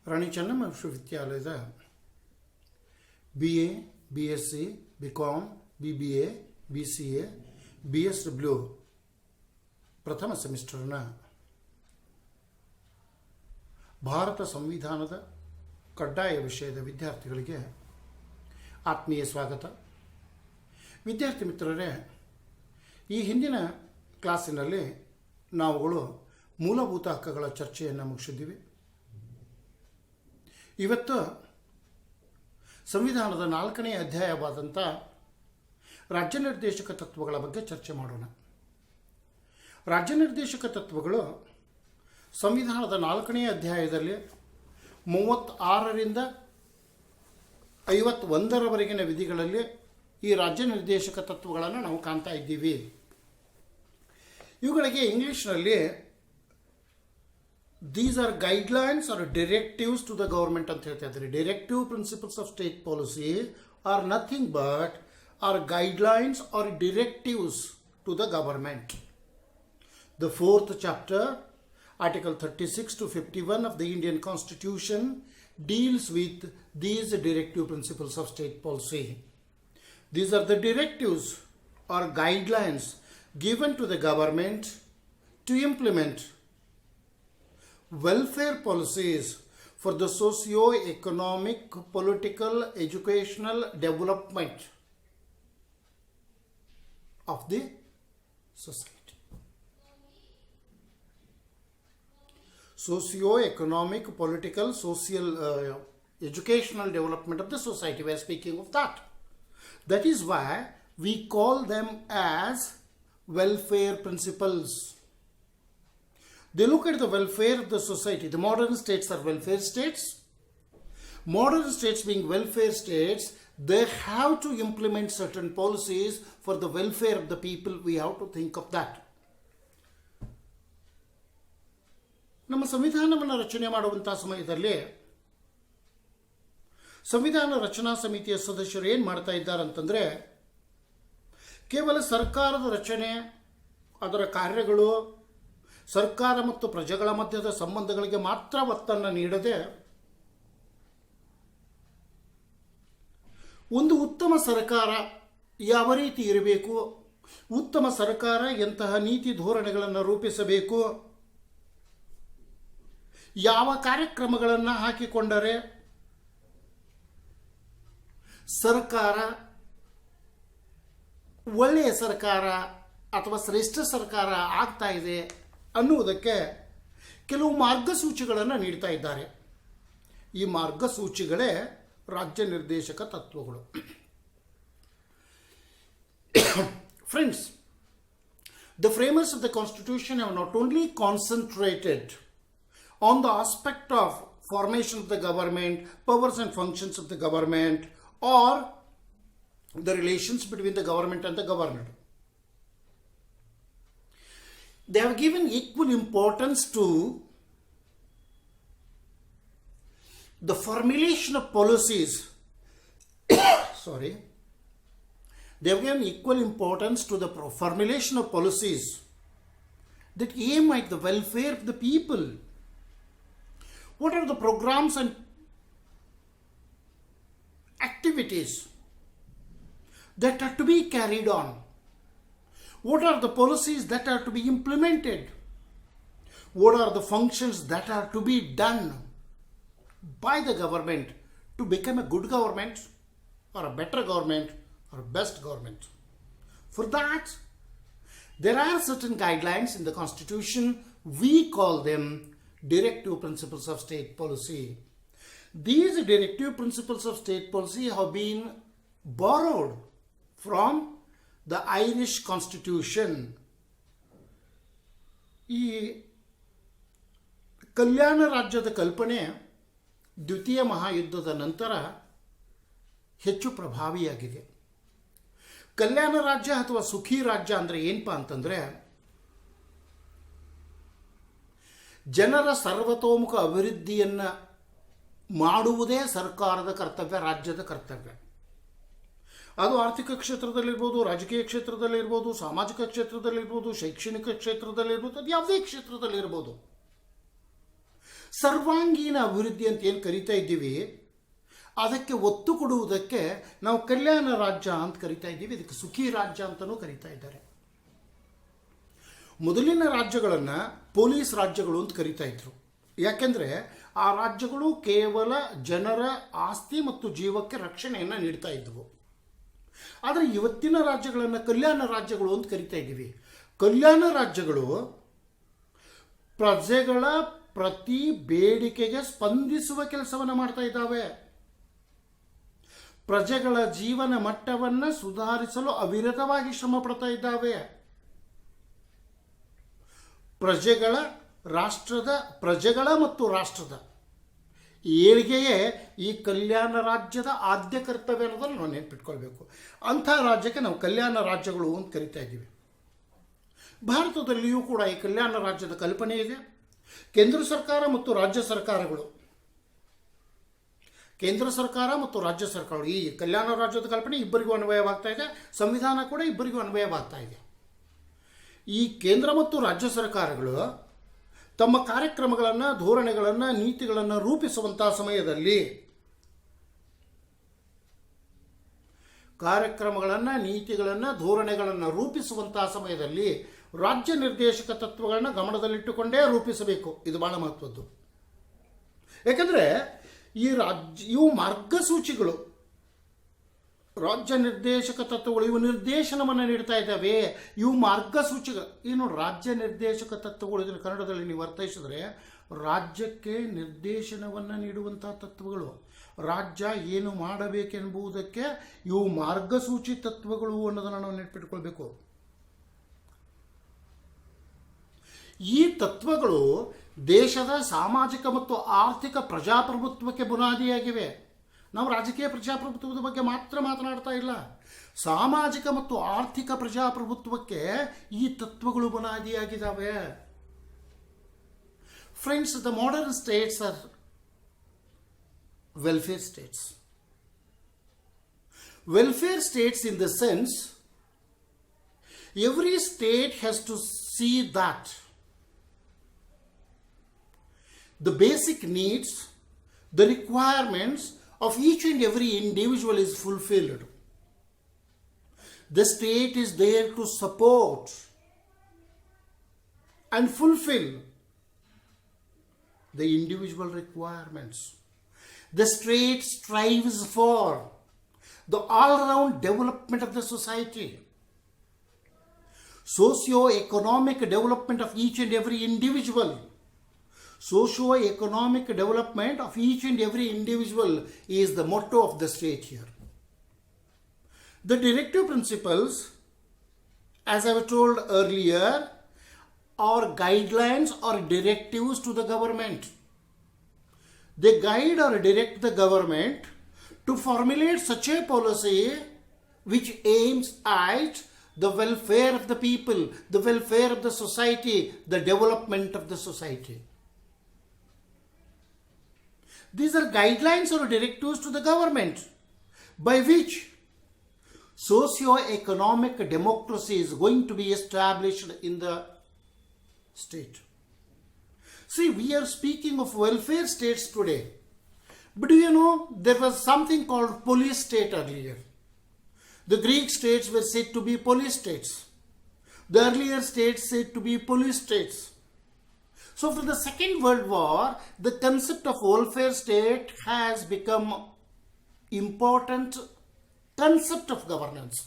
ರಾಣಿ ಚೆನ್ನಮ್ಮ ವಿಶ್ವವಿದ್ಯಾಲಯದ BA, BSc, BCom, BBA, BCA, BSW ಪ್ರಥಮ ಸೆಮಿಸ್ಟರ್ನ ಭಾರತ ಸಂವಿಧಾನದ ಕಡ್ಡಾಯ ವಿಷಯದ ವಿದ್ಯಾರ್ಥಿಗಳಿಗೆ ಆತ್ಮೀಯ ಸ್ವಾಗತ. ವಿದ್ಯಾರ್ಥಿ ಮಿತ್ರರೇ, ಈ ಹಿಂದಿನ ಕ್ಲಾಸಿನಲ್ಲಿ ನಾವುಗಳು ಮೂಲಭೂತ ಹಕ್ಕುಗಳ ಚರ್ಚೆಯನ್ನು ಮುಗಿಸಿದ್ದೀವಿ. ಇವತ್ತು ಸಂವಿಧಾನದ 4ನೇ ಅಧ್ಯಾಯವಾದಂಥ ರಾಜ್ಯ ನಿರ್ದೇಶಕ ತತ್ವಗಳ ಬಗ್ಗೆ ಚರ್ಚೆ ಮಾಡೋಣ. ರಾಜ್ಯ ನಿರ್ದೇಶಕ ತತ್ವಗಳು ಸಂವಿಧಾನದ 4ನೇ ಅಧ್ಯಾಯದಲ್ಲಿ 36ರಿಂದ 51ರವರೆಗಿನ ವಿಧಿಗಳಲ್ಲಿ ಈ ರಾಜ್ಯ ನಿರ್ದೇಶಕ ತತ್ವಗಳನ್ನು ನಾವು ಕಾಣ್ತಾ ಇದ್ದೀವಿ. ಇವುಗಳಿಗೆ ಇಂಗ್ಲೀಷ್ನಲ್ಲಿ these are guidelines or directives to the government ಅಂತ ಹೇಳ್ತಾ ಇದ್ದಾರೆ. Directive principles of state policy are nothing but are guidelines or directives to the government. The 4th chapter, Article 36 to 51 of the Indian Constitution deals with these directive principles of state policy. These are the directives or guidelines given to the government to implement welfare policies for the socio-economic, political, educational development of the society. Socio-economic, political, social, educational development of the society. We are speaking of that. That is why we call them as welfare principles. They look at the welfare of the society. The modern states are welfare states. Modern states being welfare states, they have to implement certain policies for the welfare of the people. We have to think of that. ನಮ್ಮ ಸಂವಿಧಾನವನ್ನು ರಚನೆ ಮಾಡುವಂಥ ಸಮಯದಲ್ಲಿ ಸಂವಿಧಾನ ರಚನಾ ಸಮಿತಿಯ ಸದಸ್ಯರು ಏನು ಮಾಡ್ತಾ ಇದ್ದಾರೆ ಅಂತಂದರೆ, ಕೇವಲ ಸರ್ಕಾರದ ರಚನೆ, ಅದರ ಕಾರ್ಯಗಳು, ಸರ್ಕಾರ ಮತ್ತು ಪ್ರಜೆಗಳ ಮಧ್ಯದ ಸಂಬಂಧಗಳಿಗೆ ಮಾತ್ರ ಒತ್ತನ್ನು ನೀಡದೆ ಒಂದು ಉತ್ತಮ ಸರ್ಕಾರ ಯಾವ ರೀತಿ ಇರಬೇಕು, ಉತ್ತಮ ಸರ್ಕಾರ ಎಂತಹ ನೀತಿ ಧೋರಣೆಗಳನ್ನು ರೂಪಿಸಬೇಕು, ಯಾವ ಕಾರ್ಯಕ್ರಮಗಳನ್ನು ಹಾಕಿಕೊಂಡರೆ ಸರ್ಕಾರ ಒಳ್ಳೆಯ ಸರ್ಕಾರ ಅಥವಾ ಶ್ರೇಷ್ಠ ಸರ್ಕಾರ ಆಗ್ತಾ ಇದೆ ಅನ್ನುವುದಕ್ಕೆ ಕೆಲವು ಮಾರ್ಗಸೂಚಿಗಳನ್ನು ನೀಡ್ತಾ ಇದ್ದಾರೆ. ಈ ಮಾರ್ಗಸೂಚಿಗಳೇ ರಾಜ್ಯ ನಿರ್ದೇಶಕ ತತ್ವಗಳು. Friends, the framers of the constitution have not only concentrated on the aspect of formation of the government, powers and functions of the government, or the relations between the government and the governed. They have given equal importance to the formulation of policies. They have given equal importance to the formulation of policies that aim at the welfare of the people. What are the programs and activities that are to be carried on? What are the policies that are to be implemented? What are the functions that are to be done by the government to become a good government or a better government or a best government? For that, there are certain guidelines in the Constitution. We call them directive principles of state policy. These directive principles of state policy have been borrowed from the Irish Constitution. ಈ ಕಲ್ಯಾಣ ರಾಜ್ಯದ ಕಲ್ಪನೆ ದ್ವಿತೀಯ ಮಹಾಯುದ್ಧದ ನಂತರ ಹೆಚ್ಚು ಪ್ರಭಾವಿಯಾಗಿದೆ. ಕಲ್ಯಾಣ ರಾಜ್ಯ ಅಥವಾ ಸುಖಿ ರಾಜ್ಯ ಅಂದರೆ ಏನಪ್ಪಾ ಅಂತಂದರೆ, ಜನರ ಸರ್ವತೋಮುಖ ಅಭಿವೃದ್ಧಿಯನ್ನು ಮಾಡುವುದೇ ಸರ್ಕಾರದ ಕರ್ತವ್ಯ, ರಾಜ್ಯದ ಕರ್ತವ್ಯ. ಅದು ಆರ್ಥಿಕ ಕ್ಷೇತ್ರದಲ್ಲಿರ್ಬೋದು, ರಾಜಕೀಯ ಕ್ಷೇತ್ರದಲ್ಲಿರ್ಬೋದು, ಸಾಮಾಜಿಕ ಕ್ಷೇತ್ರದಲ್ಲಿರ್ಬೋದು, ಶೈಕ್ಷಣಿಕ ಕ್ಷೇತ್ರದಲ್ಲಿರ್ಬೋದು, ಅದು ಯಾವುದೇ ಕ್ಷೇತ್ರದಲ್ಲಿರ್ಬೋದು. ಸರ್ವಾಂಗೀಣ ಅಭಿವೃದ್ಧಿ ಅಂತ ಏನು ಕರಿತಾ ಇದ್ದೀವಿ, ಅದಕ್ಕೆ ಒತ್ತು ಕೊಡುವುದಕ್ಕೆ ನಾವು ಕಲ್ಯಾಣ ರಾಜ್ಯ ಅಂತ ಕರಿತಾ ಇದ್ದೀವಿ. ಇದಕ್ಕೆ ಸುಖಿ ರಾಜ್ಯ ಅಂತಲೂ ಕರಿತಾ ಇದ್ದಾರೆ. ಮೊದಲಿನ ರಾಜ್ಯಗಳನ್ನು ಪೊಲೀಸ್ ರಾಜ್ಯಗಳು ಅಂತ ಕರಿತಾ ಇದ್ರು. ಯಾಕೆಂದರೆ ಆ ರಾಜ್ಯಗಳು ಕೇವಲ ಜನರ ಆಸ್ತಿ ಮತ್ತು ಜೀವಕ್ಕೆ ರಕ್ಷಣೆಯನ್ನು ನೀಡ್ತಾ ಇದ್ದವು. ಆದರೆ ಇವತ್ತಿನ ರಾಜ್ಯಗಳನ್ನು ಕಲ್ಯಾಣ ರಾಜ್ಯಗಳು ಅಂತ ಕರಿತಾ ಇದ್ದೀವಿ. ಕಲ್ಯಾಣ ರಾಜ್ಯಗಳು ಪ್ರಜೆಗಳ ಪ್ರತಿ ಬೇಡಿಕೆಗೆ ಸ್ಪಂದಿಸುವ ಕೆಲಸವನ್ನು ಮಾಡ್ತಾ ಇದ್ದಾವೆ. ಪ್ರಜೆಗಳ ಜೀವನ ಮಟ್ಟವನ್ನು ಸುಧಾರಿಸಲು ಅವಿರತವಾಗಿ ಶ್ರಮ ಪಡ್ತಾ ಇದ್ದಾವೆ. ಪ್ರಜೆಗಳ ಮತ್ತು ರಾಷ್ಟ್ರದ ಏಳಿಗೆಯೇ ಈ ಕಲ್ಯಾಣ ರಾಜ್ಯದ ಆದ್ಯ ಕರ್ತವ್ಯ ಅನ್ನೋದನ್ನು ನಾವು ನೆನಪಿಟ್ಕೊಳ್ಬೇಕು. ಅಂಥ ರಾಜ್ಯಕ್ಕೆ ನಾವು ಕಲ್ಯಾಣ ರಾಜ್ಯಗಳು ಅಂತ ಕರಿತಾ ಇದ್ದೀವಿ. ಭಾರತದಲ್ಲಿಯೂ ಕೂಡ ಈ ಕಲ್ಯಾಣ ರಾಜ್ಯದ ಕಲ್ಪನೆ ಇದೆ. ಕೇಂದ್ರ ಸರ್ಕಾರ ಮತ್ತು ರಾಜ್ಯ ಸರ್ಕಾರಗಳು ಈ ಕಲ್ಯಾಣ ರಾಜ್ಯದ ಕಲ್ಪನೆ ಇಬ್ಬರಿಗೂ ಅನ್ವಯವಾಗ್ತಾ ಇದೆ. ಸಂವಿಧಾನ ಕೂಡ ಇಬ್ಬರಿಗೂ ಅನ್ವಯವಾಗ್ತಾ ಇದೆ. ಈ ಕೇಂದ್ರ ಮತ್ತು ರಾಜ್ಯ ಸರ್ಕಾರಗಳು ತಮ್ಮ ಕಾರ್ಯಕ್ರಮಗಳನ್ನು, ಧೋರಣೆಗಳನ್ನು, ನೀತಿಗಳನ್ನು ರೂಪಿಸುವಂತಹ ಸಮಯದಲ್ಲಿ ರಾಜ್ಯ ನಿರ್ದೇಶಕ ತತ್ವಗಳನ್ನು ಗಮನದಲ್ಲಿಟ್ಟುಕೊಂಡೇ ರೂಪಿಸಬೇಕು. ಇದು ಬಹಳ ಮಹತ್ವದ್ದು. ಯಾಕಂದರೆ ಇವು ಮಾರ್ಗಸೂಚಿಗಳು, ರಾಜ್ಯ ನಿರ್ದೇಶಕ ತತ್ವಗಳು, ಇವು ನಿರ್ದೇಶನವನ್ನು ನೀಡ್ತಾ ಇದ್ದಾವೆ. ಇವು ಮಾರ್ಗಸೂಚಿಗಳು. ಏನು ರಾಜ್ಯ ನಿರ್ದೇಶಕ ತತ್ವಗಳು, ಇದನ್ನು ಕನ್ನಡದಲ್ಲಿ ನೀವು ಅರ್ಥೈಸಿದ್ರೆ ರಾಜ್ಯಕ್ಕೆ ನಿರ್ದೇಶನವನ್ನು ನೀಡುವಂತಹ ತತ್ವಗಳು, ರಾಜ್ಯ ಏನು ಮಾಡಬೇಕೆಂಬುದಕ್ಕೆ ಇವು ಮಾರ್ಗಸೂಚಿ ತತ್ವಗಳು ಅನ್ನೋದನ್ನು ನಾವು ನೆನಪಿಟ್ಕೊಳ್ಬೇಕು. ಈ ತತ್ವಗಳು ದೇಶದ ಸಾಮಾಜಿಕ ಮತ್ತು ಆರ್ಥಿಕ ಪ್ರಜಾಪ್ರಭುತ್ವಕ್ಕೆ ಬುನಾದಿಯಾಗಿವೆ. ನಾವು ರಾಜಕೀಯ ಪ್ರಜಾಪ್ರಭುತ್ವದ ಬಗ್ಗೆ ಮಾತ್ರ ಮಾತನಾಡ್ತಾ ಇಲ್ಲ. ಸಾಮಾಜಿಕ ಮತ್ತು ಆರ್ಥಿಕ ಪ್ರಜಾಪ್ರಭುತ್ವಕ್ಕೆ ಈ ತತ್ವಗಳು ಬುನಾದಿಯಾಗಿದ್ದಾವೆ. Friends, the modern states are welfare states. Welfare states in the sense every state has to see that the basic needs, the requirements of each and every individual is fulfilled. The state is there to support and fulfill the individual requirements. The state strives for the all-round development of the society. Socio-economic development of each and every individual. Socio-economic development of each and every individual is the motto of the state here. The directive principles, as I have told earlier, are guidelines or directives to the government. They guide or direct the government to formulate such a policy which aims at the welfare of the people, the welfare of the society, the development of the society. These are guidelines or directives to the government by which socio-economic democracy is going to be established in the state. See, we are speaking of welfare states today. But do you know, there was something called police state earlier. The Greek states were said to be police states. The earlier states said to be police states. So after the Second World War, the concept of welfare state has become important concept of governance.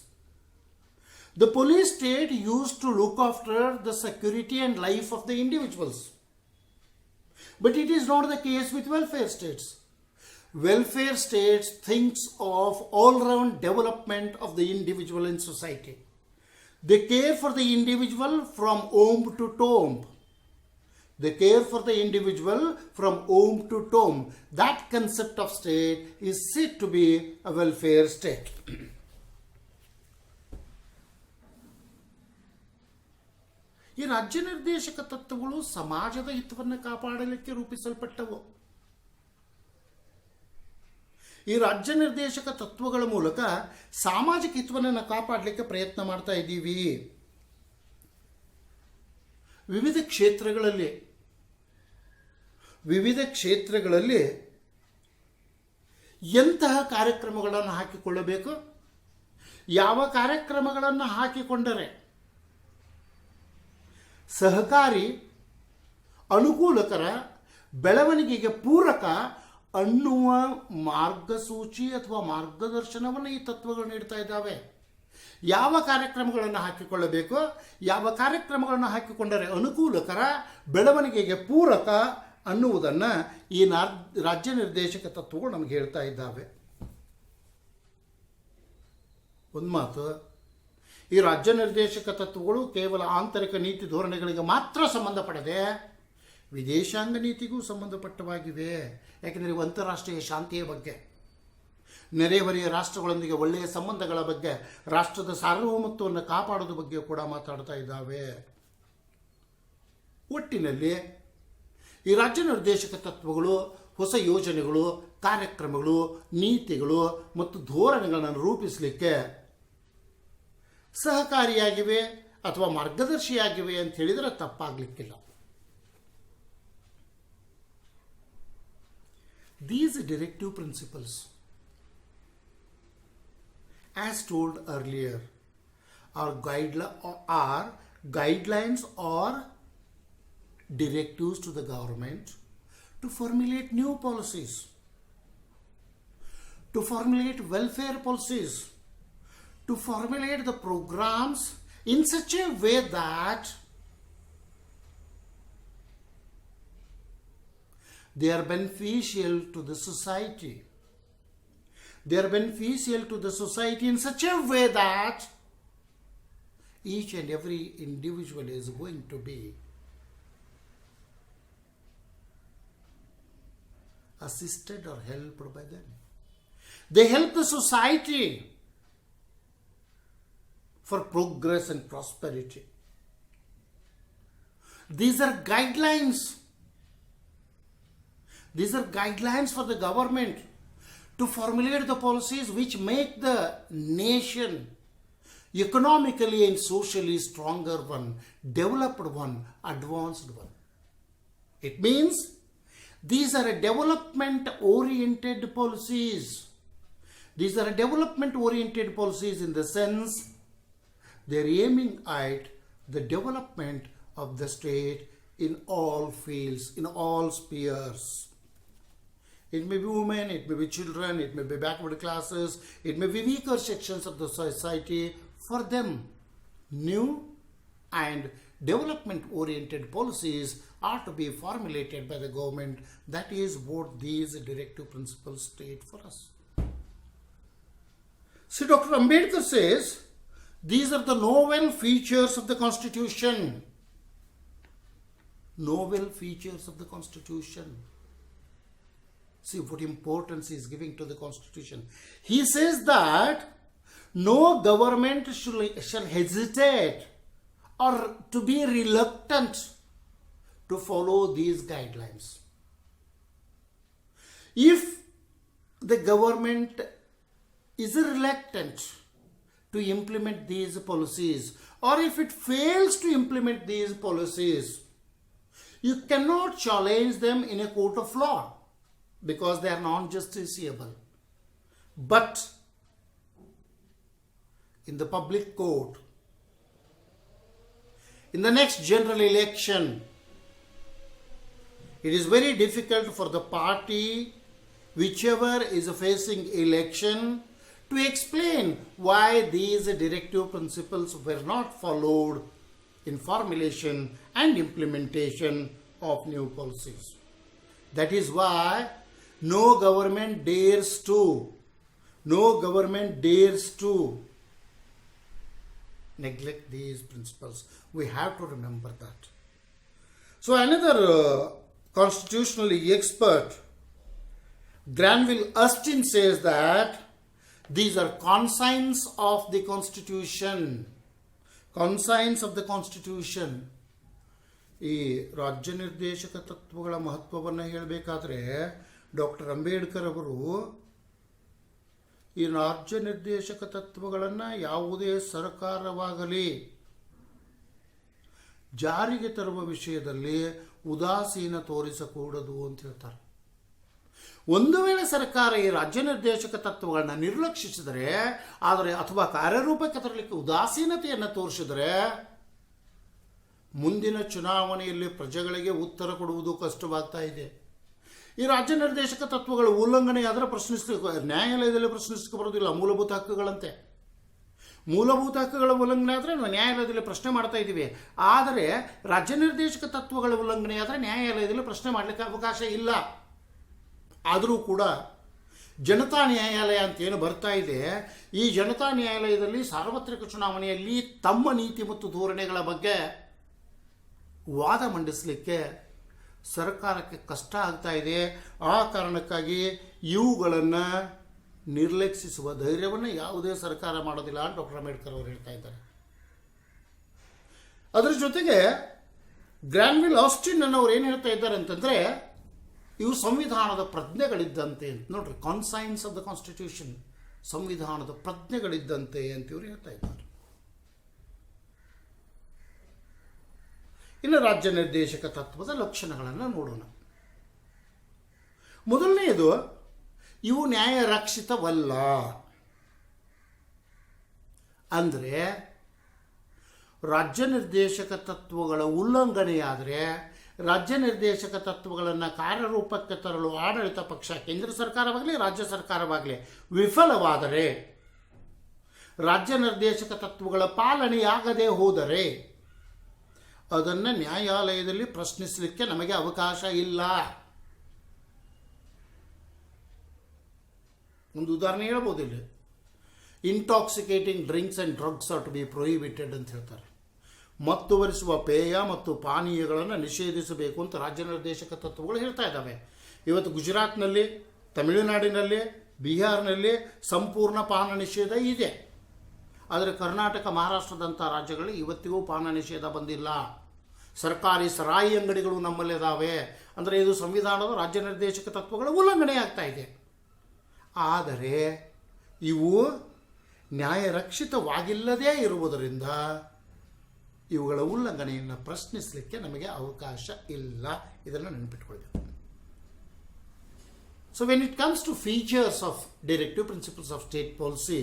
The police state used to look after the security and life of the individuals. But it is not the case with welfare states. Welfare states thinks of all-round development of the individual in society. They care for the individual from home to tomb. They care for the individual from home to tomb. That concept of state is said to be a welfare state. ಈ ರಾಜ್ಯ ನಿರ್ದೇಶಕ ತತ್ವಗಳು ಸಮಾಜದ ಹಿತವನ್ನು ಕಾಪಾಡಲಿಕ್ಕೆ ರೂಪಿಸಲ್ಪಟ್ಟವು. ಈ ರಾಜ್ಯ ನಿರ್ದೇಶಕ ತತ್ವಗಳ ಮೂಲಕ ಸಾಮಾಜಿಕ ಹಿತವನ್ನು ಕಾಪಾಡಲಿಕ್ಕೆ ಪ್ರಯತ್ನ ಮಾಡ್ತಾ ಇದ್ದೀವಿ. ವಿವಿಧ ಕ್ಷೇತ್ರಗಳಲ್ಲಿ ವಿವಿಧ ಕ್ಷೇತ್ರಗಳಲ್ಲಿ ಎಂತಹ ಕಾರ್ಯಕ್ರಮಗಳನ್ನು ಹಾಕಿಕೊಳ್ಳಬೇಕು, ಯಾವ ಕಾರ್ಯಕ್ರಮಗಳನ್ನು ಹಾಕಿಕೊಂಡರೆ ಸಹಕಾರಿ, ಅನುಕೂಲಕರ, ಬೆಳವಣಿಗೆಗೆ ಪೂರಕ ಅನ್ನುವ ಮಾರ್ಗಸೂಚಿ ಅಥವಾ ಮಾರ್ಗದರ್ಶನವನ್ನು ಈ ತತ್ವಗಳು ನೀಡ್ತಾ ಇದ್ದಾವೆ. ಯಾವ ಕಾರ್ಯಕ್ರಮಗಳನ್ನು ಹಾಕಿಕೊಳ್ಳಬೇಕು, ಯಾವ ಕಾರ್ಯಕ್ರಮಗಳನ್ನು ಹಾಕಿಕೊಂಡರೆ ಅನುಕೂಲಕರ, ಬೆಳವಣಿಗೆಗೆ ಪೂರಕ ಅನ್ನುವುದನ್ನು ಈ ರಾಜ್ಯ ನಿರ್ದೇಶಕ ತತ್ವಗಳು ನಮಗೆ ಹೇಳ್ತಾ ಇದ್ದಾವೆ. ಒಂದು ಮಾತು, ಈ ರಾಜ್ಯ ನಿರ್ದೇಶಕ ತತ್ವಗಳು ಕೇವಲ ಆಂತರಿಕ ನೀತಿ ಧೋರಣೆಗಳಿಗೆ ಮಾತ್ರ ಸಂಬಂಧಪಡದೆ ವಿದೇಶಾಂಗ ನೀತಿಗೂ ಸಂಬಂಧಪಟ್ಟವಾಗಿವೆ. ಯಾಕೆಂದರೆ ಇವು ಅಂತಾರಾಷ್ಟ್ರೀಯ ಶಾಂತಿಯ ಬಗ್ಗೆ, ನೆರೆಹೊರೆಯ ರಾಷ್ಟ್ರಗಳೊಂದಿಗೆ ಒಳ್ಳೆಯ ಸಂಬಂಧಗಳ ಬಗ್ಗೆ, ರಾಷ್ಟ್ರದ ಸಾರ್ವಭೌಮತ್ವವನ್ನು ಕಾಪಾಡೋದ್ರ ಬಗ್ಗೆ ಕೂಡ ಮಾತಾಡ್ತಾ ಇದ್ದಾವೆ. ಒಟ್ಟಿನಲ್ಲಿ ಈ ರಾಜ್ಯ ನಿರ್ದೇಶಕ ತತ್ವಗಳು ಹೊಸ ಯೋಜನೆಗಳು, ಕಾರ್ಯಕ್ರಮಗಳು, ನೀತಿಗಳು ಮತ್ತು ಧೋರಣೆಗಳನ್ನು ರೂಪಿಸಲಿಕ್ಕೆ ಸಹಕಾರಿಯಾಗಿವೆ ಅಥವಾ ಮಾರ್ಗದರ್ಶಿಯಾಗಿವೆ ಅಂತ ಹೇಳಿದರೆ ತಪ್ಪಾಗಲಿಕ್ಕಿಲ್ಲ. These directive principles, as told earlier, are guidelines or directives to the government to formulate new policies, to formulate welfare policies, to formulate the programs in such a way that they are beneficial to the society. They are beneficial to the society in such a way that each and every individual is going to be assisted or helped by them. They help the society for progress and prosperity. These are guidelines. These are guidelines for the government to formulate the policies which make the nation economically and socially stronger one, developed one, advanced one. It means these are development-oriented policies. These are development-oriented policies in the sense they are aiming at the development of the state in all fields, in all spheres. It may be women, it may be children, it may be backward classes, it may be weaker sections of the society. For them, new and development-oriented policies are to be formulated by the government. That is what these directive principles state for us. See, Dr. Ambedkar says, these are the novel features of the Constitution. Novel features of the Constitution. See what importance he is giving to the Constitution. He says that no government shall hesitate or to be reluctant to follow these guidelines. If the government is reluctant to implement these policies, or if it fails to implement these policies, you cannot challenge them in a court of law because they are non-justiciable. But in the public court, in the next general election, it is very difficult for the party whichever is facing election to explain why these directive principles were not followed in formulation and implementation of new policies. That is why no government dares to neglect these principles. We have to remember that. So another constitutional expert, Granville Austin, says that these are conscience of the Constitution. Conscience of the Constitution. ಈ ರಾಜ್ಯ ನಿರ್ದೇಶಕ ತತ್ವಗಳ ಮಹತ್ವವನ್ನು ಹೇಳಬೇಕಾದ್ರೆ doctor Ambedkar ಅವರು ಈ ರಾಜ್ಯ ನಿರ್ದೇಶಕ ತತ್ವಗಳನ್ನು ಯಾವುದೇ ಸರ್ಕಾರವಾಗಲಿ ಜಾರಿಗೆ ತರುವ ವಿಷಯದಲ್ಲಿ ಉದಾಸೀನ ತೋರಿಸಕೂಡದು ಅಂತ ಹೇಳ್ತಾರೆ. ಒಂದು ವೇಳೆ ಸರ್ಕಾರ ಈ ರಾಜ್ಯ ನಿರ್ದೇಶಕ ತತ್ವಗಳನ್ನ ನಿರ್ಲಕ್ಷಿಸಿದರೆ, ಆದರೆ ಅಥವಾ ಕಾರ್ಯರೂಪಕ್ಕೆ ತರಲಿಕ್ಕೆ ಉದಾಸೀನತೆಯನ್ನು ತೋರಿಸಿದರೆ, ಮುಂದಿನ ಚುನಾವಣೆಯಲ್ಲಿ ಪ್ರಜೆಗಳಿಗೆ ಉತ್ತರ ಕೊಡುವುದು ಕಷ್ಟವಾಗ್ತಾ ಇದೆ. ಈ ರಾಜ್ಯ ನಿರ್ದೇಶಕ ತತ್ವಗಳ ಉಲ್ಲಂಘನೆಯಾದರೆ ಪ್ರಶ್ನಿಸಲಿಕ್ಕೆ ನ್ಯಾಯಾಲಯದಲ್ಲಿ ಪ್ರಶ್ನಿಸಲಿಕ್ಕೆ ಬರೋದಿಲ್ಲ. ಮೂಲಭೂತ ಹಕ್ಕುಗಳಂತೆ ಮೂಲಭೂತ ಹಕ್ಕುಗಳ ಉಲ್ಲಂಘನೆ ಆದರೆ ನಾವು ನ್ಯಾಯಾಲಯದಲ್ಲಿ ಪ್ರಶ್ನೆ ಮಾಡ್ತಾ ಇದ್ದೀವಿ. ಆದರೆ ರಾಜ್ಯ ನಿರ್ದೇಶಕ ತತ್ವಗಳ ಉಲ್ಲಂಘನೆ ಆದರೆ ನ್ಯಾಯಾಲಯದಲ್ಲಿ ಪ್ರಶ್ನೆ ಮಾಡಲಿಕ್ಕೆ ಅವಕಾಶ ಇಲ್ಲ. ಆದರೂ ಕೂಡ ಜನತಾ ನ್ಯಾಯಾಲಯ ಅಂತ ಏನು ಬರ್ತಾ ಇದೆ, ಈ ಜನತಾ ನ್ಯಾಯಾಲಯದಲ್ಲಿ ಸಾರ್ವತ್ರಿಕ ಚುನಾವಣೆಯಲ್ಲಿ ತಮ್ಮ ನೀತಿ ಮತ್ತು ಧೋರಣೆಗಳ ಬಗ್ಗೆ ವಾದ ಮಂಡಿಸಲಿಕ್ಕೆ ಸರ್ಕಾರಕ್ಕೆ ಕಷ್ಟ ಆಗ್ತಾ ಇದೆ. ಆ ಕಾರಣಕ್ಕಾಗಿ ಇವುಗಳನ್ನು ನಿರ್ಲಕ್ಷಿಸುವ ಧೈರ್ಯವನ್ನು ಯಾವುದೇ ಸರ್ಕಾರ ಮಾಡೋದಿಲ್ಲ ಅಂತ ಡಾಕ್ಟರ್ ಅಂಬೇಡ್ಕರ್ ಅವರು ಹೇಳ್ತಾ ಇದ್ದಾರೆ. ಅದರ ಜೊತೆಗೆ ಗ್ರಾನ್ವಿಲ್ ಆಸ್ಟಿನ್ ಅನ್ನೋರು ಏನು ಹೇಳ್ತಾ ಇದ್ದಾರೆ ಅಂತಂದರೆ, ಇವು ಸಂವಿಧಾನದ ಪ್ರಜ್ಞೆಗಳಿದ್ದಂತೆ ಅಂತ. ನೋಡ್ರಿ, ಕಾನ್ಸೈನ್ಸ್ ಆಫ್ ದ ಕಾನ್ಸ್ಟಿಟ್ಯೂಷನ್, ಸಂವಿಧಾನದ ಪ್ರಜ್ಞೆಗಳಿದ್ದಂತೆ ಅಂತ ಇವರು ಹೇಳ್ತಾ ಇದ್ದಾರೆ. ಇನ್ನು ರಾಜ್ಯ ನಿರ್ದೇಶಕ ತತ್ವದ ಲಕ್ಷಣಗಳನ್ನು ನೋಡೋಣ. ಮೊದಲನೆಯದು, ಇವು ನ್ಯಾಯರಕ್ಷಿತವಲ್ಲ. ಅಂದರೆ ರಾಜ್ಯ ನಿರ್ದೇಶಕ ತತ್ವಗಳ ಉಲ್ಲಂಘನೆಯಾದರೆ, ರಾಜ್ಯ ನಿರ್ದೇಶಕ ತತ್ವಗಳನ್ನು ಕಾರ್ಯರೂಪಕ್ಕೆ ತರಲು ಆಡಳಿತ ಪಕ್ಷ, ಕೇಂದ್ರ ಸರ್ಕಾರವಾಗಲಿ ರಾಜ್ಯ ಸರ್ಕಾರವಾಗಲಿ ವಿಫಲವಾದರೆ, ರಾಜ್ಯ ನಿರ್ದೇಶಕ ತತ್ವಗಳ ಪಾಲನೆಯಾಗದೇ ಹೋದರೆ ಅದನ್ನು ನ್ಯಾಯಾಲಯದಲ್ಲಿ ಪ್ರಶ್ನಿಸಲಿಕ್ಕೆ ನಮಗೆ ಅವಕಾಶ ಇಲ್ಲ. ಒಂದು ಉದಾಹರಣೆ ಹೇಳ್ಬೋದಿಲ್ಲ. Intoxicating drinks and drugs are to be prohibited ಅಂತ ಹೇಳ್ತಾರೆ. ಮತ್ತುವರಿಸುವ ಪೇಯ ಮತ್ತು ಪಾನೀಯಗಳನ್ನು ನಿಷೇಧಿಸಬೇಕು ಅಂತ ರಾಜ್ಯ ನಿರ್ದೇಶಕ ತತ್ವಗಳು ಹೇಳ್ತಾ ಇದ್ದಾವೆ. ಇವತ್ತು ಗುಜರಾತ್ನಲ್ಲಿ, ತಮಿಳುನಾಡಿನಲ್ಲಿ, ಬಿಹಾರ್ನಲ್ಲಿ ಸಂಪೂರ್ಣ ಪಾನ ನಿಷೇಧ ಇದೆ. ಆದರೆ ಕರ್ನಾಟಕ, ಮಹಾರಾಷ್ಟ್ರದಂಥ ರಾಜ್ಯಗಳಲ್ಲಿ ಇವತ್ತಿಗೂ ಪಾನ ನಿಷೇಧ ಬಂದಿಲ್ಲ. ಸರ್ಕಾರಿ ಸರಾಯಿ ಅಂಗಡಿಗಳು ನಮ್ಮಲ್ಲಿದ್ದಾವೆ. ಅಂದರೆ ಇದು ಸಂವಿಧಾನದ ರಾಜ್ಯ ನಿರ್ದೇಶಕ ತತ್ವಗಳ ಉಲ್ಲಂಘನೆ ಆಗ್ತಾ ಇದೆ. ಆದರೆ ಇವು ನ್ಯಾಯರಕ್ಷಿತವಾಗಿಲ್ಲದೇ ಇರುವುದರಿಂದ ಇವುಗಳ ಉಲ್ಲಂಘನೆಯನ್ನು ಪ್ರಶ್ನಿಸಲಿಕ್ಕೆ ನಮಗೆ ಅವಕಾಶ ಇಲ್ಲ. ಇದನ್ನು ನೆನಪಿಟ್ಕೊಳ್ಬೇಕು. So when it comes to features of directive principles of state policy,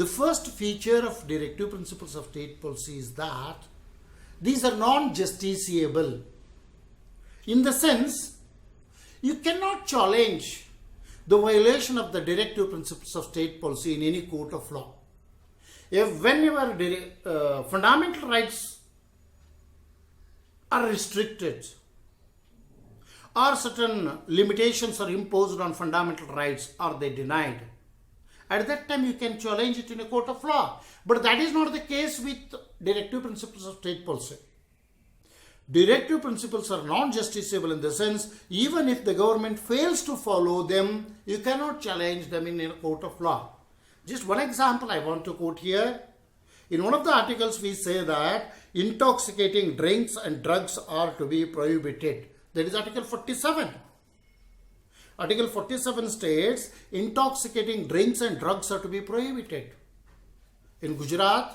the first feature of directive principles of state policy is that these are non-justiciable. In the sense, you cannot challenge the violation of the directive principles of state policy in any court of law. If whenever fundamental rights are restricted or certain limitations are imposed on fundamental rights or they denied, at that time you can challenge it in a court of law. But that is not the case with directive principles of state policy. Directive principles are non-justiciable in the sense, even if the government fails to follow them, you cannot challenge them in a court of law. Just one example I want to quote here. In one of the articles we say that intoxicating drinks and drugs are to be prohibited. That is Article 47. Article 47 states intoxicating drinks and drugs are to be prohibited. In Gujarat,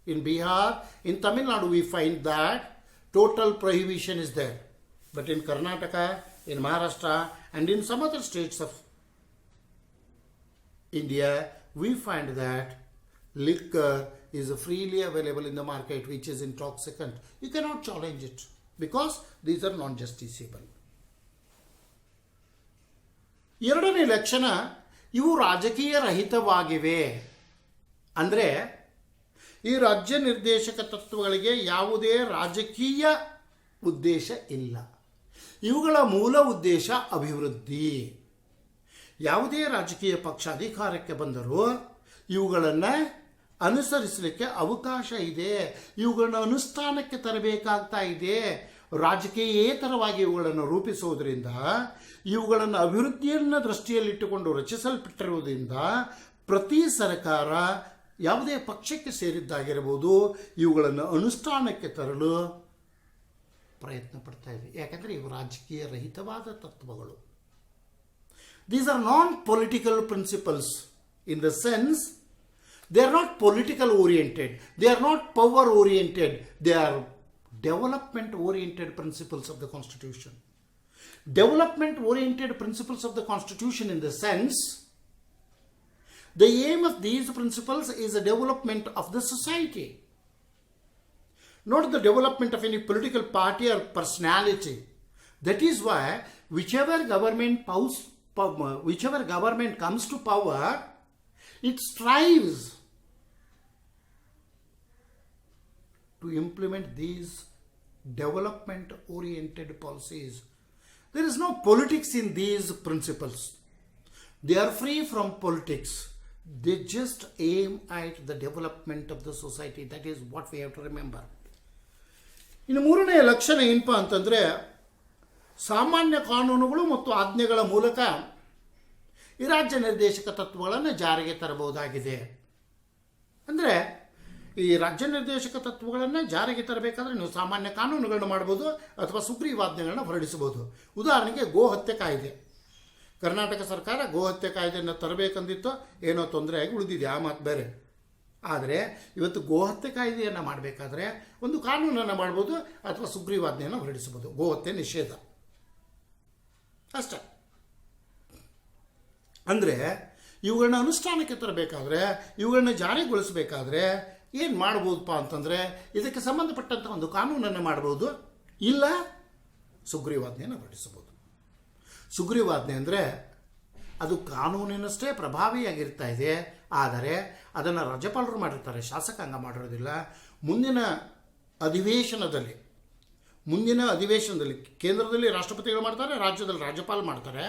in Bihar, in Tamil Nadu we find that total prohibition is there. But in Karnataka, in Maharashtra and in some other states of India, we find that liquor is freely available in the market which is intoxicant. You cannot challenge it because these are non-justiciable. ಎರಡನೇ ಲಕ್ಷಣ, ಇವು ರಾಜಕೀಯ ರಹಿತವಾಗಿವೆ. ಅಂದರೆ ಈ ರಾಜ್ಯ ನಿರ್ದೇಶಕ ತತ್ವಗಳಿಗೆ ಯಾವುದೇ ರಾಜಕೀಯ ಉದ್ದೇಶ ಇಲ್ಲ. ಇವುಗಳ ಮೂಲ ಉದ್ದೇಶ ಅಭಿವೃದ್ಧಿ. ಯಾವುದೇ ರಾಜಕೀಯ ಪಕ್ಷ ಅಧಿಕಾರಕ್ಕೆ ಬಂದರೂ ಇವುಗಳನ್ನು ಅನುಸರಿಸಲಿಕ್ಕೆ ಅವಕಾಶ ಇದೆ. ಇವುಗಳನ್ನು ಅನುಷ್ಠಾನಕ್ಕೆ ತರಬೇಕಾಗ್ತಾ ಇದೆ. ರಾಜಕೀಯೇತರವಾಗಿ ಇವುಗಳನ್ನು ರೂಪಿಸುವುದರಿಂದ, ಇವುಗಳನ್ನು ಅಭಿವೃದ್ಧಿಯನ್ನು ದೃಷ್ಟಿಯಲ್ಲಿಟ್ಟುಕೊಂಡು ರಚಿಸಲ್ಪಟ್ಟಿರುವುದರಿಂದ ಪ್ರತಿ ಸರ್ಕಾರ ಯಾವುದೇ ಪಕ್ಷಕ್ಕೆ ಸೇರಿದ್ದಾಗಿರಬಹುದು ಇವುಗಳನ್ನು ಅನುಷ್ಠಾನಕ್ಕೆ ತರಲು ಪ್ರಯತ್ನ ಪಡ್ತಾ ಇದೆ. ಯಾಕಂದರೆ ಇವು ರಾಜಕೀಯ ರಹಿತವಾದ ತತ್ವಗಳು. These are non-political principles in the sense they are not political oriented, they are not power oriented, they are development oriented principles of the Constitution. Development oriented principles of the Constitution in the sense, the aim of these principles is the development of the society, not the development of any political party or personality. That is why whichever government comes to power, it strives to implement these development oriented policies. There is no politics in these principles. They are free from politics. They just aim at the development of the society. That is what we have to remember. ಇನ್ನು ಮೂರನೆಯ ಲಕ್ಷಣ ಏನಪ್ಪ ಅಂತಂದರೆ, ಸಾಮಾನ್ಯ ಕಾನೂನುಗಳು ಮತ್ತು ಆಜ್ಞೆಗಳ ಮೂಲಕ ಈ ರಾಜ್ಯ ನಿರ್ದೇಶಕ ತತ್ವಗಳನ್ನು ಜಾರಿಗೆ ತರಬಹುದಾಗಿದೆ. ಅಂದರೆ ಈ ರಾಜ್ಯ ನಿರ್ದೇಶಕ ತತ್ವಗಳನ್ನು ಜಾರಿಗೆ ತರಬೇಕಾದ್ರೆ ನೀವು ಸಾಮಾನ್ಯ ಕಾನೂನುಗಳನ್ನು ಮಾಡ್ಬೋದು ಅಥವಾ ಸುಗ್ರೀವಾಜ್ಞೆಗಳನ್ನ ಹೊರಡಿಸಬಹುದು. ಉದಾಹರಣೆಗೆ ಗೋಹತ್ಯೆ ಕಾಯ್ದೆ. ಕರ್ನಾಟಕ ಸರ್ಕಾರ ಗೋಹತ್ಯೆ ಕಾಯ್ದೆಯನ್ನು ತರಬೇಕಂದಿತ್ತು, ಏನೋ ತೊಂದರೆ ಆಗಿ ಉಳಿದಿದೆ, ಆ ಮಾತು ಬೇರೆ. ಆದರೆ ಇವತ್ತು ಗೋಹತ್ಯೆ ಕಾಯ್ದೆಯನ್ನು ಮಾಡಬೇಕಾದ್ರೆ ಒಂದು ಕಾನೂನನ್ನು ಮಾಡ್ಬೋದು ಅಥವಾ ಸುಗ್ರೀವಾಜ್ಞೆಯನ್ನು ಹೊರಡಿಸಬಹುದು. ಗೋಹತ್ಯೆ ನಿಷೇಧ ಅಷ್ಟೇ. ಅಂದರೆ ಇವುಗಳನ್ನ ಅನುಷ್ಠಾನಕ್ಕೆ ತರಬೇಕಾದ್ರೆ, ಇವುಗಳನ್ನ ಜಾರಿಗೊಳಿಸಬೇಕಾದ್ರೆ ಏನು ಮಾಡ್ಬೋದಪ್ಪ ಅಂತಂದರೆ, ಇದಕ್ಕೆ ಸಂಬಂಧಪಟ್ಟಂಥ ಒಂದು ಕಾನೂನನ್ನು ಮಾಡ್ಬೋದು, ಇಲ್ಲ ಸುಗ್ರೀವಾಜ್ಞೆಯನ್ನು ಹೊರಡಿಸಬಹುದು. ಸುಗ್ರೀವಾಜ್ಞೆ ಅಂದರೆ ಅದು ಕಾನೂನಿನಷ್ಟೇ ಪ್ರಭಾವಿಯಾಗಿರ್ತಾ ಇದೆ, ಆದರೆ ಅದನ್ನು ರಾಜ್ಯಪಾಲರು ಮಾಡಿರ್ತಾರೆ, ಶಾಸಕಾಂಗ ಮಾಡಿರೋದಿಲ್ಲ. ಮುಂದಿನ ಅಧಿವೇಶನದಲ್ಲಿ ಕೇಂದ್ರದಲ್ಲಿ ರಾಷ್ಟ್ರಪತಿಗಳು ಮಾಡ್ತಾರೆ, ರಾಜ್ಯದಲ್ಲಿ ರಾಜ್ಯಪಾಲ ಮಾಡ್ತಾರೆ.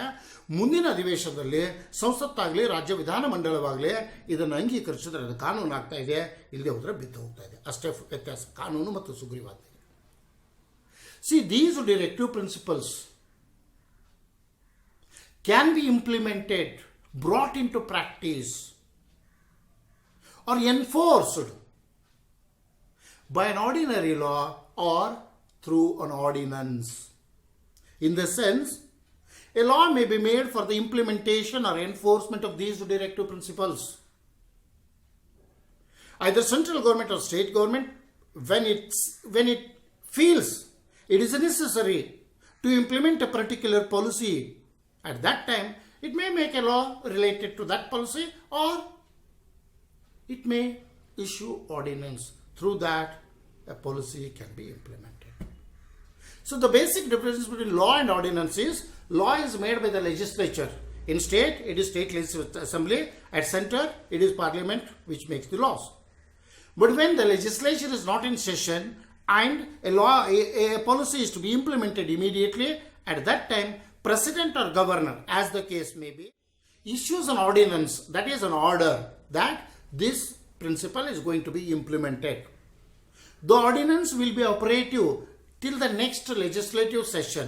ಮುಂದಿನ ಅಧಿವೇಶನದಲ್ಲಿ ಸಂಸತ್ತಾಗಲಿ ರಾಜ್ಯ ವಿಧಾನಮಂಡಲವಾಗಲಿ ಇದನ್ನು ಅಂಗೀಕರಿಸಿದ್ರೆ ಅದು ಕಾನೂನು ಆಗ್ತಾ ಇದೆ, ಇಲ್ಲದೆ ಹೋದರೆ ಬಿದ್ದು ಹೋಗ್ತಾ ಇದೆ. ಅಷ್ಟೇ ವ್ಯತ್ಯಾಸ ಕಾನೂನು ಮತ್ತು ಸುಗ್ರೀವಾಜ್ಞೆ. See, these directive principles can be implemented, brought into practice, or enforced by an ordinary law or through an ordinance. In the sense, a law may be made for the implementation or enforcement of these directive principles. Either central government or state government, when it feels it is necessary to implement a particular policy, at that time it may make a law related to that policy, or it may issue ordinance. Through that a policy can be implemented. So the basic difference between law and ordinance is, law is made by the legislature. In state, it is state legislative assembly. At center, it is parliament which makes the laws. But when the legislature is not in session and a policy is to be implemented immediately, at that time, president or governor, as the case may be, issues an ordinance, that is an order, that this principle is going to be implemented. The ordinance will be operative till the next legislative session.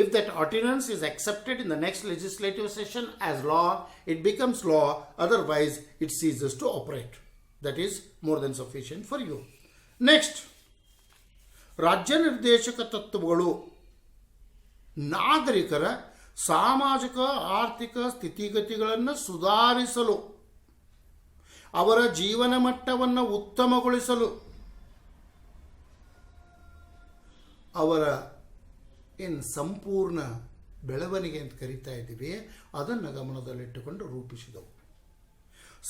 If that ordinance is accepted in the next legislative session as law, it becomes law. Otherwise, it ceases to operate. That is more than sufficient for you. Next, ರಾಜ್ಯ ನಿರ್ದೇಶಕ ತತ್ವಗಳು ನಾಗರಿಕರ ಸಾಮಾಜಿಕ ಆರ್ಥಿಕ ಸ್ಥಿತಿಗತಿಗಳನ್ನು ಸುಧಾರಿಸಲು, ಅವರ ಜೀವನ ಮಟ್ಟವನ್ನು ಉತ್ತಮಗೊಳಿಸಲು, ಅವರ ಸಂಪೂರ್ಣ ಬೆಳವಣಿಗೆ ಅಂತ ಕರೀತಾ ಇದ್ದೀವಿ, ಅದನ್ನು ಗಮನದಲ್ಲಿಟ್ಟುಕೊಂಡು ರೂಪಿಸಿದವು.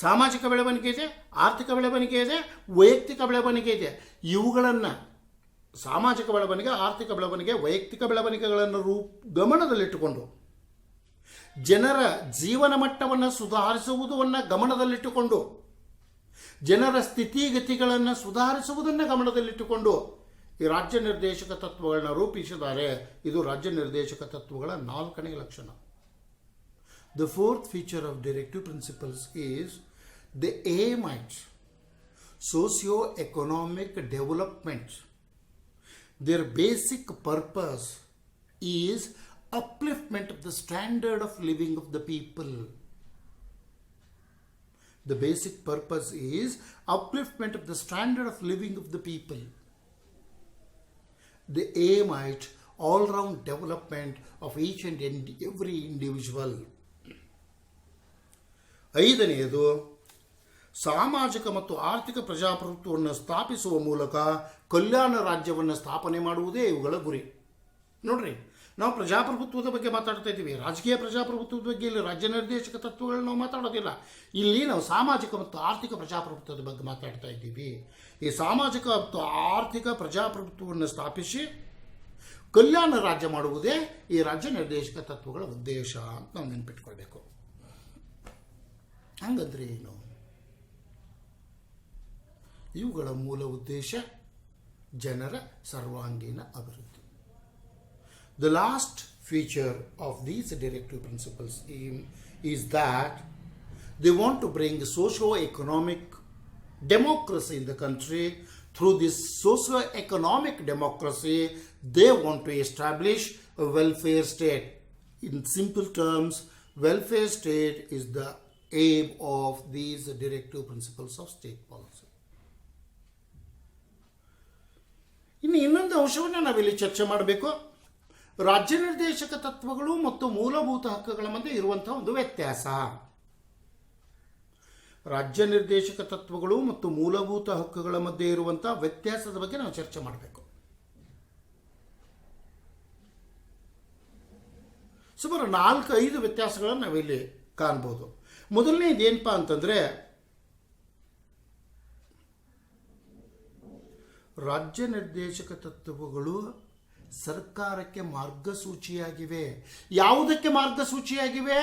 ಸಾಮಾಜಿಕ ಬೆಳವಣಿಗೆ ಇದೆ, ಆರ್ಥಿಕ ಬೆಳವಣಿಗೆ ಇದೆ, ವೈಯಕ್ತಿಕ ಬೆಳವಣಿಗೆ ಇದೆ. ಇವುಗಳನ್ನು ಸಾಮಾಜಿಕ ಬೆಳವಣಿಗೆ, ಆರ್ಥಿಕ ಬೆಳವಣಿಗೆ, ವೈಯಕ್ತಿಕ ಬೆಳವಣಿಗೆಗಳನ್ನು ಗಮನದಲ್ಲಿಟ್ಟುಕೊಂಡು ಜನರ ಜೀವನ ಮಟ್ಟವನ್ನು ಸುಧಾರಿಸುವುದನ್ನು ಗಮನದಲ್ಲಿಟ್ಟುಕೊಂಡು, ಜನರ ಸ್ಥಿತಿಗತಿಗಳನ್ನು ಸುಧಾರಿಸುವುದನ್ನು ಗಮನದಲ್ಲಿಟ್ಟುಕೊಂಡು ಈ ರಾಜ್ಯ ನಿರ್ದೇಶಕ ತತ್ವಗಳನ್ನ ರೂಪಿಸಿದ್ದಾರೆ. ಇದು ರಾಜ್ಯ ನಿರ್ದೇಶಕ ತತ್ವಗಳ 4ನೇ ಲಕ್ಷಣ. The fourth feature of directive principles is they aim at socio-economic development. Their basic purpose is upliftment of the standard of living of the people. The basic purpose is upliftment of the standard of living of the people. They aim at all-round development of each and every individual. 5ನೇದು, ಸಾಮಾಜಿಕ ಮತ್ತು ಆರ್ಥಿಕ ಪ್ರಜಾಪ್ರಭುತ್ವವನ್ನು ಸ್ಥಾಪಿಸುವ ಮೂಲಕ ಕಲ್ಯಾಣ ರಾಜ್ಯವನ್ನು ಸ್ಥಾಪನೆ ಮಾಡುವುದೇ ಇವುಗಳ ಗುರಿ. ನೋಡ್ರಿ, ನಾವು ಪ್ರಜಾಪ್ರಭುತ್ವದ ಬಗ್ಗೆ ಮಾತಾಡ್ತಾ ಇದ್ದೀವಿ. ರಾಜಕೀಯ ಪ್ರಜಾಪ್ರಭುತ್ವದ ಬಗ್ಗೆ ಇಲ್ಲಿ ರಾಜ್ಯ ನಿರ್ದೇಶಕ ತತ್ವಗಳನ್ನ ನಾವು ಮಾತಾಡೋದಿಲ್ಲ. ಇಲ್ಲಿ ನಾವು ಸಾಮಾಜಿಕ ಮತ್ತು ಆರ್ಥಿಕ ಪ್ರಜಾಪ್ರಭುತ್ವದ ಬಗ್ಗೆ ಮಾತಾಡ್ತಾ ಇದ್ದೀವಿ. ಈ ಸಾಮಾಜಿಕ ಮತ್ತು ಆರ್ಥಿಕ ಪ್ರಜಾಪ್ರಭುತ್ವವನ್ನು ಸ್ಥಾಪಿಸಿ ಕಲ್ಯಾಣ ರಾಜ್ಯ ಮಾಡುವುದೇ ಈ ರಾಜ್ಯ ನಿರ್ದೇಶಕ ತತ್ವಗಳ ಉದ್ದೇಶ ಅಂತ ನಾವು ನೆನಪಿಟ್ಕೊಳ್ಬೇಕು. ಹಂಗಂದ್ರೆ ಏನು? ಇವುಗಳ ಮೂಲ ಉದ್ದೇಶ ಜನರ ಸರ್ವಾಂಗೀಣ ಅಭಿವೃದ್ಧಿ. The last feature of these directive principles is that they want to bring socio-economic democracy in the country. Through this socio-economic democracy, they want to establish a welfare state. In simple terms, welfare state is the aim of these directive principles of state policy. ಇನ್ನೊಂದು ಅಂಶವನ್ನು ನಾವಿಲ್ಲಿ ಚರ್ಚೆ ಮಾಡಬೇಕು. ರಾಜ್ಯ ನಿರ್ದೇಶಕ ತತ್ವಗಳು ಮತ್ತು ಮೂಲಭೂತ ಹಕ್ಕುಗಳ ಮಧ್ಯೆ ಇರುವಂತಹ ಒಂದು ವ್ಯತ್ಯಾಸ. ರಾಜ್ಯ ನಿರ್ದೇಶಕ ತತ್ವಗಳು ಮತ್ತು ಮೂಲಭೂತ ಹಕ್ಕುಗಳ ಮಧ್ಯೆ ಇರುವಂತಹ ವ್ಯತ್ಯಾಸದ ಬಗ್ಗೆ ನಾವು ಚರ್ಚೆ ಮಾಡಬೇಕು. ಸುಮಾರು 4-5 ವ್ಯತ್ಯಾಸಗಳನ್ನು ನಾವಿಲ್ಲಿ ಕಾಣ್ಬೋದು. ಮೊದಲನೇದು ಏನಪ್ಪಾ ಅಂತಂದ್ರೆ, ರಾಜ್ಯ ನಿರ್ದೇಶಕ ತತ್ವಗಳು ಸರ್ಕಾರಕ್ಕೆ ಮಾರ್ಗಸೂಚಿಯಾಗಿವೆ. ಯಾವುದಕ್ಕೆ ಮಾರ್ಗಸೂಚಿಯಾಗಿವೆ?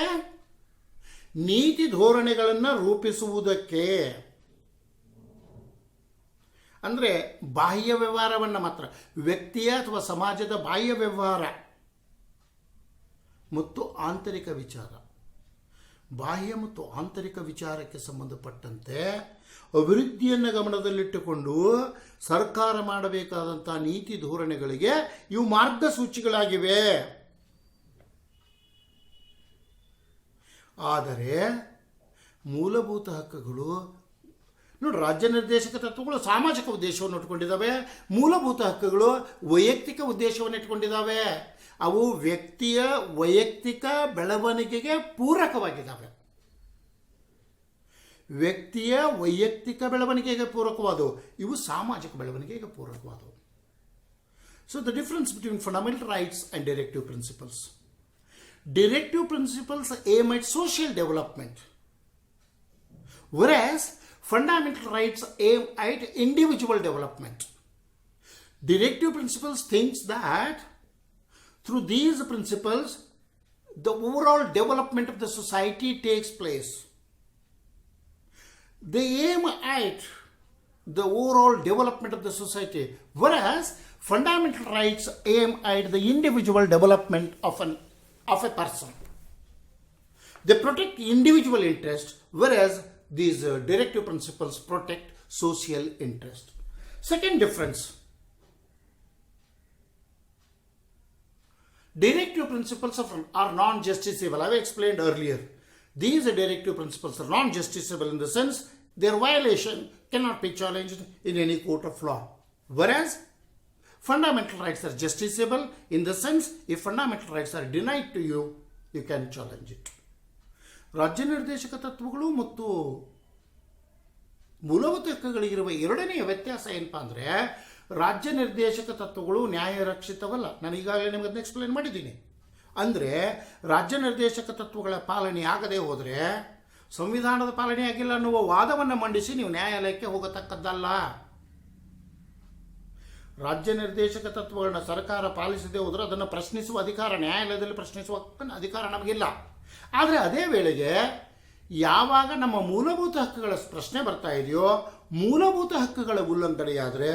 ನೀತಿ ಧೋರಣೆಗಳನ್ನು ರೂಪಿಸುವುದಕ್ಕೆ. ಅಂದರೆ ಬಾಹ್ಯ ವ್ಯವಹಾರವನ್ನು ಮಾತ್ರ, ವ್ಯಕ್ತಿಯ ಅಥವಾ ಸಮಾಜದ ಬಾಹ್ಯ ವ್ಯವಹಾರ ಮತ್ತು ಆಂತರಿಕ ವಿಚಾರ, ಬಾಹ್ಯ ಮತ್ತು ಆಂತರಿಕ ವಿಚಾರಕ್ಕೆ ಸಂಬಂಧಪಟ್ಟಂತೆ ಅಭಿವೃದ್ಧಿಯನ್ನು ಗಮನದಲ್ಲಿಟ್ಟುಕೊಂಡು ಸರ್ಕಾರ ಮಾಡಬೇಕಾದಂಥ ನೀತಿ ಧೋರಣೆಗಳಿಗೆ ಇವು ಮಾರ್ಗಸೂಚಿಗಳಾಗಿವೆ. ಆದರೆ ಮೂಲಭೂತ ಹಕ್ಕುಗಳು ನೋಡಿ, ರಾಜ್ಯ ನಿರ್ದೇಶಕ ತತ್ವಗಳು ಸಾಮಾಜಿಕ ಉದ್ದೇಶವನ್ನು ಇಟ್ಕೊಂಡಿದ್ದಾವೆ, ಮೂಲಭೂತ ಹಕ್ಕುಗಳು ವೈಯಕ್ತಿಕ ಉದ್ದೇಶವನ್ನು ಇಟ್ಕೊಂಡಿದ್ದಾವೆ. ಅವು ವ್ಯಕ್ತಿಯ ವೈಯಕ್ತಿಕ ಬೆಳವಣಿಗೆಗೆ ಪೂರಕವಾಗಿದ್ದಾವೆ. ವ್ಯಕ್ತಿಯ ವೈಯಕ್ತಿಕ ಬೆಳವಣಿಗೆಗೆ ಪೂರಕವಾದವು, ಇವು ಸಾಮಾಜಿಕ ಬೆಳವಣಿಗೆಗೆ ಪೂರಕವಾದವು. So the difference between fundamental rights and directive principles. Directive principles aim at social development, whereas fundamental rights aim at individual development. Directive principles thinks that through these principles, the overall development of the society takes place. They aim at the overall development of the society, whereas fundamental rights aim at the individual development of a person. They protect individual interest, whereas these directive principles protect social interest. Second difference, directive principles are non-justiciable. I have explained earlier. These directive principles are non-justiciable in the sense their violation cannot be challenged in any court of law, whereas fundamental rights are justiciable in the sense if fundamental rights are denied to you, you can challenge it. ರಾಜ್ಯ ನಿರ್ದೇಶಕ ತತ್ವಗಳು ಮತ್ತು ಮೂಲಭೂತ ಹಕ್ಕುಗಳಿಗಿರುವ ಎರಡನೆಯ ವ್ಯತ್ಯಾಸ ಏನಪ್ಪಾ ಅಂದರೆ, ರಾಜ್ಯ ನಿರ್ದೇಶಕ ತತ್ವಗಳು ನ್ಯಾಯರಕ್ಷಿತವಲ್ಲ. ನಾನು ಈಗಾಗಲೇ ನಿಮಗೆ ಅದನ್ನ ಎಕ್ಸ್ಪ್ಲೇನ್ ಮಾಡಿದ್ದೀನಿ. ಅಂದರೆ ರಾಜ್ಯ ನಿರ್ದೇಶಕ ತತ್ವಗಳ ಪಾಲನೆ ಆಗದೆ ಹೋದರೆ ಸಂವಿಧಾನದ ಪಾಲನೆ ಆಗಿಲ್ಲ ಅನ್ನುವ ವಾದವನ್ನು ಮಂಡಿಸಿ ನೀವು ನ್ಯಾಯಾಲಯಕ್ಕೆ ಹೋಗತಕ್ಕದ್ದಲ್ಲ. ರಾಜ್ಯ ನಿರ್ದೇಶಕ ತತ್ವಗಳನ್ನ ಸರ್ಕಾರ ಪಾಲಿಸದೆ ಹೋದರೆ ಅದನ್ನು ಪ್ರಶ್ನಿಸುವ ಅಧಿಕಾರ, ನ್ಯಾಯಾಲಯದಲ್ಲಿ ಪ್ರಶ್ನಿಸುವ ಅಧಿಕಾರ ನಮಗಿಲ್ಲ. ಆದರೆ ಅದೇ ವೇಳೆಗೆ ಯಾವಾಗ ನಮ್ಮ ಮೂಲಭೂತ ಹಕ್ಕುಗಳ ಪ್ರಶ್ನೆ ಬರ್ತಾ ಇದೆಯೋ, ಮೂಲಭೂತ ಹಕ್ಕುಗಳ ಉಲ್ಲಂಘನೆಯಾದರೆ,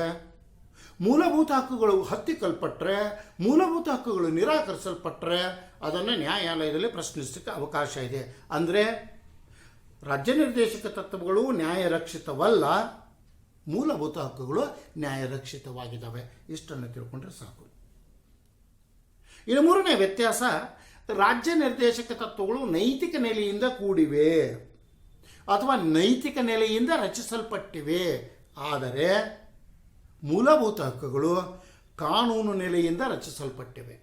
ಮೂಲಭೂತ ಹಕ್ಕುಗಳು ಹತ್ತಿಕ್ಕಲ್ಪಟ್ಟರೆ, ಮೂಲಭೂತ ಹಕ್ಕುಗಳು ನಿರಾಕರಿಸಲ್ಪಟ್ಟರೆ ಅದನ್ನು ನ್ಯಾಯಾಲಯದಲ್ಲಿ ಪ್ರಶ್ನಿಸಲಿಕ್ಕೆ ಅವಕಾಶ ಇದೆ. ಅಂದರೆ ರಾಜ್ಯ ನಿರ್ದೇಶಕ ತತ್ವಗಳು ನ್ಯಾಯರಕ್ಷಿತವಲ್ಲ, ಮೂಲಭೂತ ಹಕ್ಕುಗಳು ನ್ಯಾಯರಕ್ಷಿತವಾಗಿದ್ದಾವೆ. ಇಷ್ಟನ್ನು ತಿಳ್ಕೊಂಡ್ರೆ ಸಾಕು. ಇನ್ನು ಮೂರನೇ ವ್ಯತ್ಯಾಸ, ರಾಜ್ಯ ನಿರ್ದೇಶಕ ತತ್ವಗಳು ನೈತಿಕ ನೆಲೆಯಿಂದ ಕೂಡಿವೆ ಅಥವಾ ನೈತಿಕ ನೆಲೆಯಿಂದ ರಚಿಸಲ್ಪಟ್ಟಿವೆ. ಆದರೆ ಮೂಲಭೂತ ಹಕ್ಕುಗಳು ಕಾನೂನು ನೆಲೆಯಿಂದ ರಚಿಸಲ್ಪಟ್ಟಿವೆ.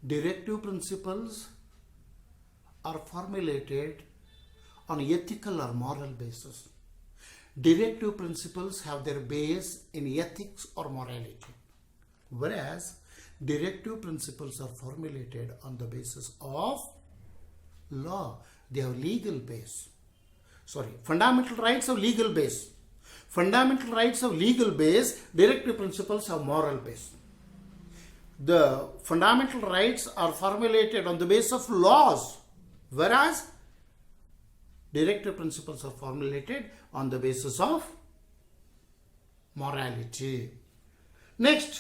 Directive principles are formulated on ethical or moral basis. Directive principles have their base in ethics or morality, whereas directive principles are formulated on the basis of law. They have legal base. Fundamental rights have legal base. Fundamental rights have legal base. Directive principles have moral base. The fundamental rights are formulated on the basis of laws, whereas directive principles are formulated on the basis of morality. Next,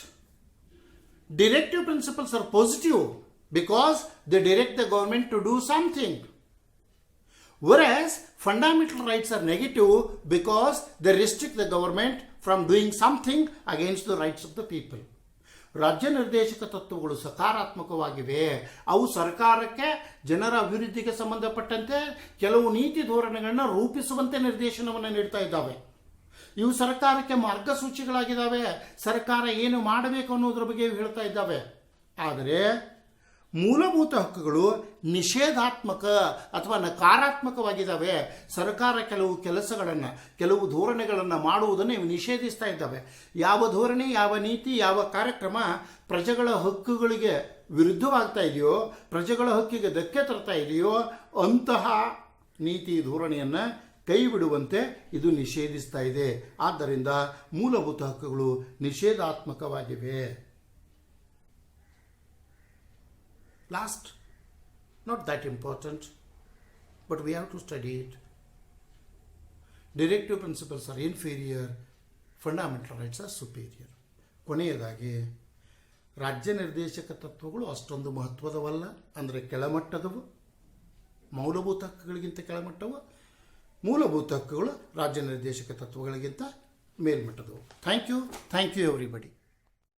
directive principles are positive because they direct the government to do something, whereas fundamental rights are negative because they restrict the government from doing something against the rights of the people. ರಾಜ್ಯ ನಿರ್ದೇಶಕ ತತ್ವಗಳು ಸಕಾರಾತ್ಮಕವಾಗಿವೆ. ಅವು ಸರ್ಕಾರಕ್ಕೆ ಜನರ ಅಭಿವೃದ್ಧಿಗೆ ಸಂಬಂಧಪಟ್ಟಂತೆ ಕೆಲವು ನೀತಿ ಧೋರಣೆಗಳನ್ನ ರೂಪಿಸುವಂತೆ ನಿರ್ದೇಶನವನ್ನು ನೀಡ್ತಾ ಇದ್ದಾವೆ. ಇವು ಸರ್ಕಾರಕ್ಕೆ ಮಾರ್ಗಸೂಚಿಗಳಾಗಿದ್ದಾವೆ. ಸರ್ಕಾರ ಏನು ಮಾಡಬೇಕು ಅನ್ನೋದ್ರ ಬಗ್ಗೆ ಹೇಳ್ತಾ ಇದ್ದಾವೆ. ಆದರೆ ಮೂಲಭೂತ ಹಕ್ಕುಗಳು ನಿಷೇಧಾತ್ಮಕ ಅಥವಾ ನಕಾರಾತ್ಮಕವಾಗಿದ್ದಾವೆ. ಸರ್ಕಾರ ಕೆಲವು ಕೆಲಸಗಳನ್ನು, ಕೆಲವು ಧೋರಣೆಗಳನ್ನು ಮಾಡುವುದನ್ನು ಇವು ನಿಷೇಧಿಸ್ತಾ ಇದ್ದಾವೆ. ಯಾವ ಧೋರಣೆ, ಯಾವ ನೀತಿ, ಯಾವ ಕಾರ್ಯಕ್ರಮ ಪ್ರಜೆಗಳ ಹಕ್ಕುಗಳಿಗೆ ವಿರುದ್ಧವಾಗ್ತಾ ಇದೆಯೋ, ಪ್ರಜೆಗಳ ಹಕ್ಕಿಗೆ ಧಕ್ಕೆ ತರ್ತಾ ಇದೆಯೋ ಅಂತಹ ನೀತಿ ಧೋರಣೆಯನ್ನು ಕೈ ಬಿಡುವಂತೆ ಇದು ನಿಷೇಧಿಸ್ತಾ ಇದೆ. ಆದ್ದರಿಂದ ಮೂಲಭೂತ ಹಕ್ಕುಗಳು ನಿಷೇಧಾತ್ಮಕವಾಗಿವೆ. Last, not that important, but we have to study it. Directive principles are inferior, fundamental rights are superior. ಕೊನೆಯದಾಗಿ ರಾಜ್ಯ ನಿರ್ದೇಶಕ ತತ್ವಗಳು ಅಷ್ಟೊಂದು ಮಹತ್ವದವಲ್ಲ, ಅಂದರೆ ಕೆಳಮಟ್ಟದವು. ಮೂಲಭೂತ ಹಕ್ಕುಗಳಿಗಿಂತ ಕೆಳಮಟ್ಟವು, ಮೂಲಭೂತ ಹಕ್ಕುಗಳು ರಾಜ್ಯ ನಿರ್ದೇಶಕ ತತ್ವಗಳಿಗಿಂತ ಮೇಲ್ಮಟ್ಟದವು. Thank you everybody.